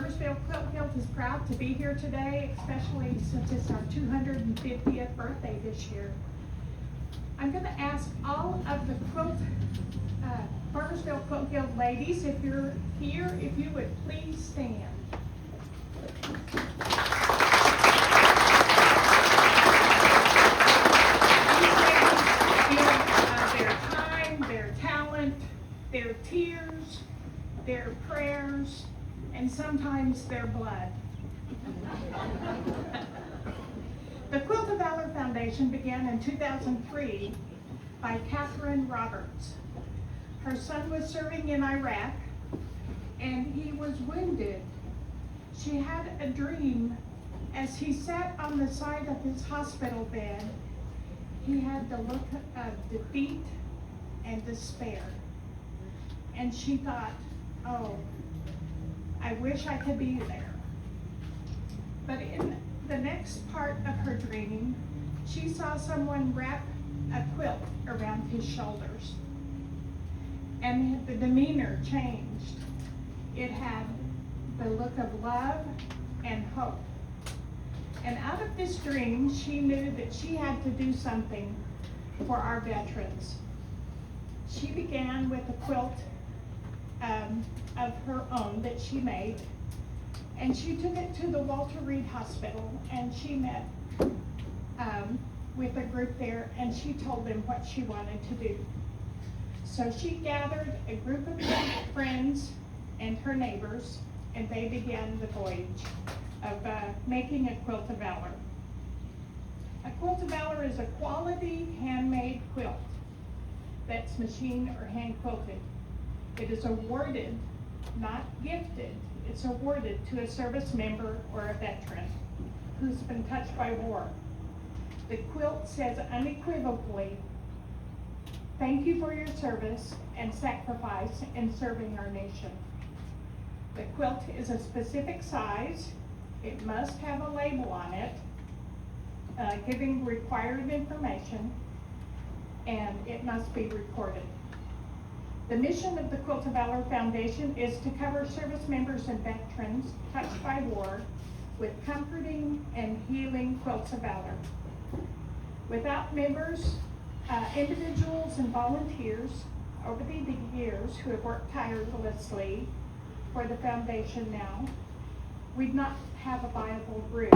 Farmersville Quilt Guild is proud to be here today, especially since it's our 250th birthday this year. I'm going to ask all of the Farmersville Quilt Guild ladies, if you're here, if you would please stand. Their time, their talent, their tears, their prayers, and sometimes their blood. The Quilt of Valor Foundation began in 2003 by Catherine Roberts. Her son was serving in Iraq and he was wounded. She had a dream as he sat on the side of his hospital bed. He had the look of defeat and despair. And she thought, oh, I wish I could be there. But in the next part of her dreaming, she saw someone wrap a quilt around his shoulders. And the demeanor changed. It had the look of love and hope. And out of this dream, she knew that she had to do something for our veterans. She began with a quilt of her own that she made, and she took it to the Walter Reed Hospital, and she met with a group there, and she told them what she wanted to do. So she gathered a group of friends and her neighbors, and they began the voyage of making a Quilt of Valor. A Quilt of Valor is a quality handmade quilt that's machine or hand quilted. It is awarded, not gifted, it's awarded to a service member or a veteran who's been touched by war. The quilt says unequivocally, thank you for your service and sacrifice in serving our nation. The quilt is a specific size. It must have a label on it, giving required information, and it must be recorded. The mission of the Quilt of Valor Foundation is to cover service members and veterans touched by war with comforting and healing quilts of valor. Without members, individuals and volunteers over the years who have worked tirelessly for the foundation now, we'd not have a viable group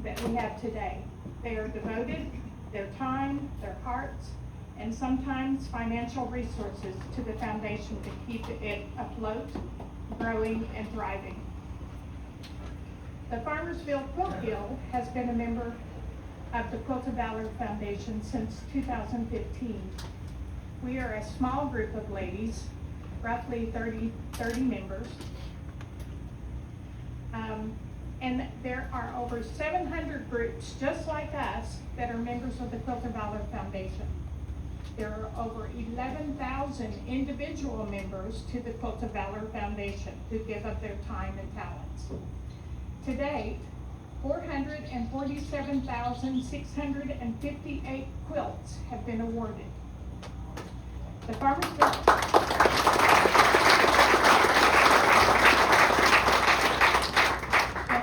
that we have today. They are devoted their time, their hearts, and sometimes financial resources to the foundation to keep it afloat, growing, and thriving. The Farmersville Quilt Guild has been a member of the Quilt of Valor Foundation since 2015. We are a small group of ladies, roughly 30 members. And there are over 700 groups just like us that are members of the Quilt of Valor Foundation. There are over 11,000 individual members to the Quilt of Valor Foundation who give up their time and talents. To date, 447,658 quilts have been awarded. The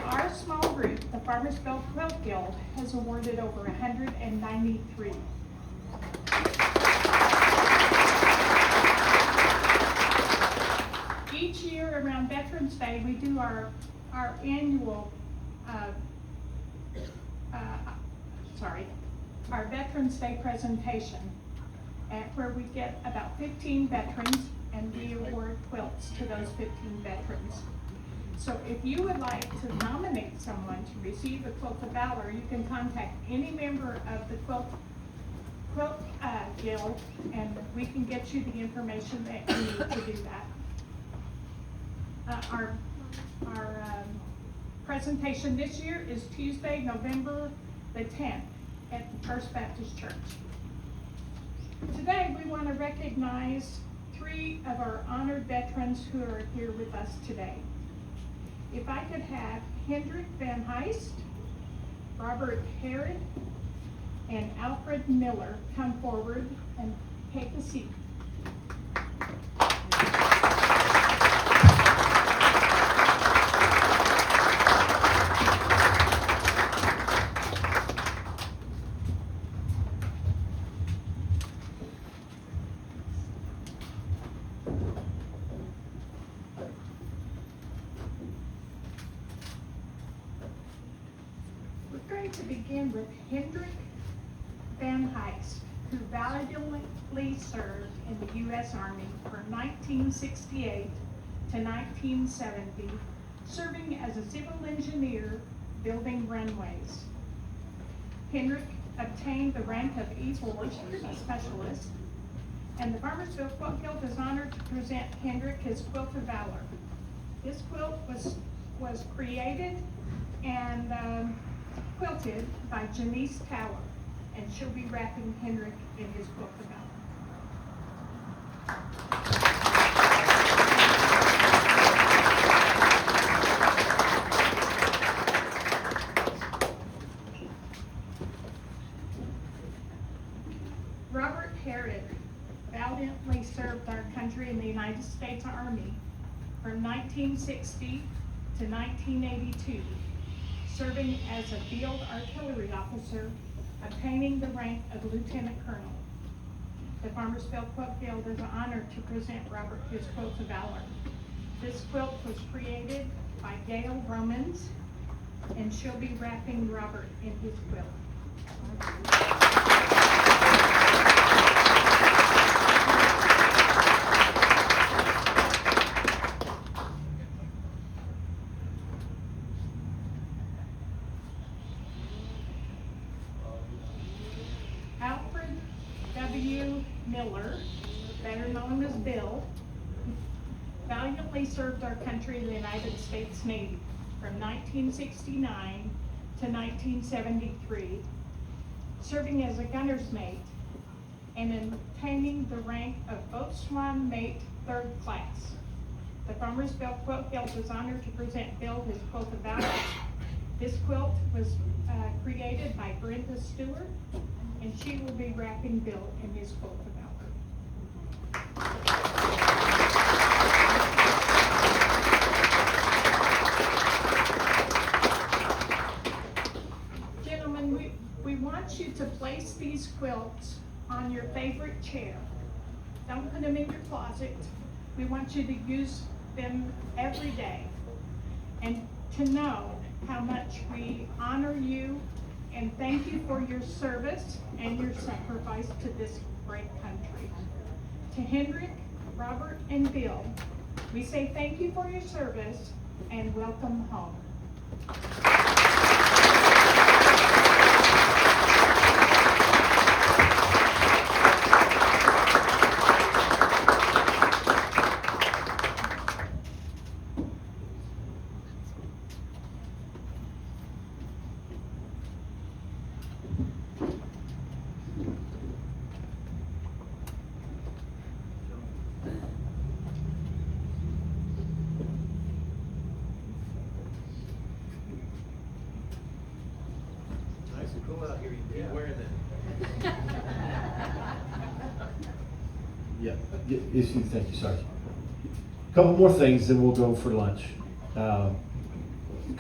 our small group, the Farmersville Quilt Guild, has awarded over 193. Each year around Veterans Day, we do our annual, our Veterans Day presentation, where we get about 15 veterans and we award quilts to those 15 veterans. So if you would like to nominate someone to receive a Quilt of Valor, you can contact any member of the Quilt Guild, and we can get you the information that you need to do that. Our presentation this year is Tuesday, November the 10th at the First Baptist Church. Today we want to recognize 3 of our honored veterans who are here with us today. If I could have Hendrik Van Heist, Robert Herod, and Alfred Miller come forward and take a seat. to begin with Hendrik Van Heist, who valiantly served in the U.S. Army from 1968 to 1970, serving as a civil engineer building runways. Hendrik obtained the rank of E4 specialist, and the Farmersville Quilt Guild is honored to present Hendrik his Quilt of Valor. This quilt was created and quilted by Janice Tower, and she'll be wrapping Hendrik in his Quilt of Valor. Robert Herod valiantly served our country in the United States Army from 1960 to 1982, serving as a field artillery officer, obtaining the rank of lieutenant colonel. The Farmersville Quilt Guild is honored to present Robert his Quilt of Valor. This quilt was created by Gail Romans, and she'll be wrapping Robert in his quilt. Alfred W. Miller, better known as Bill, valiantly served our country in the United States Navy from 1969 to 1973, serving as a gunner's mate and obtaining the rank of boatswain mate 3rd class. The Farmersville Quilt Guild is honored to present Bill his Quilt of Valor. This quilt was created by Brenda Stewart, and she will be wrapping Bill in his Quilt of Valor. Gentlemen, we want you to place these quilts on your favorite chair. Don't put them in your closet. We want you to use them every day and to know how much we honor you and thank you for your service and your sacrifice to this great country. To Hendrik, Robert, and Bill, we say thank you for your service and welcome home. Nice and cool out here. You keep wearing that. Yeah, thank you, Sergeant. Couple more things, then we'll go for lunch.